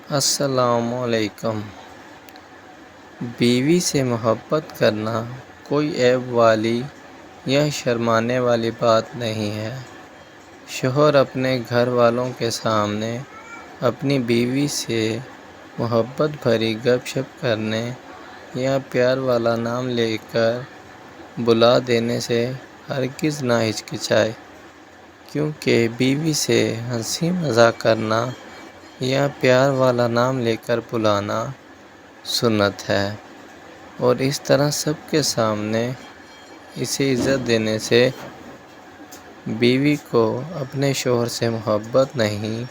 السلام علیکم۔ بیوی سے محبت کرنا کوئی عیب والی یا شرمانے والی بات نہیں ہے۔ شوہر اپنے گھر والوں کے سامنے اپنی بیوی سے محبت بھری گپ شپ کرنے یا پیار والا نام لے کر بلا دینے سے ہرگز نہ ہچکچائے، کیونکہ بیوی سے ہنسی مذاق کرنا یا پیار والا نام لے کر بلانا سنت ہے، اور اس طرح سب کے سامنے اسے عزت دینے سے بیوی کو اپنے شوہر سے محبت نہیں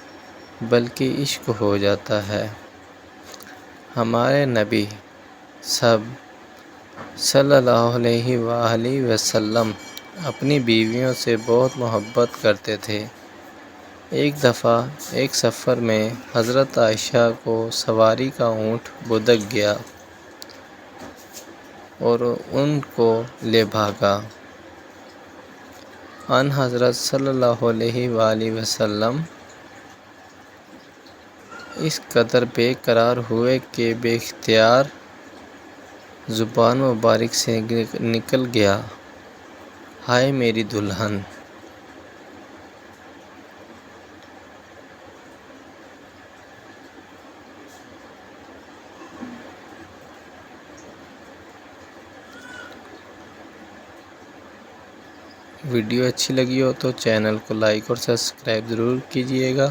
بلکہ عشق ہو جاتا ہے۔ ہمارے نبی صلی اللہ علیہ وآلہ وسلم اپنی بیویوں سے بہت محبت کرتے تھے۔ ایک دفعہ ایک سفر میں حضرت عائشہ کو سواری کا اونٹ بھدک گیا اور ان کو لے بھاگا۔ ان حضرت صلی اللہ علیہ وآلہ وسلم اس قدر بے قرار ہوئے کہ بے اختیار زبان مبارک سے نکل گیا، ہائے میری دلہن! ویڈیو اچھی لگی ہو تو چینل کو لائک اور سبسکرائب ضرور کیجیے گا۔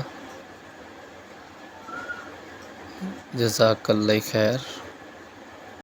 جزاک اللہ خیر۔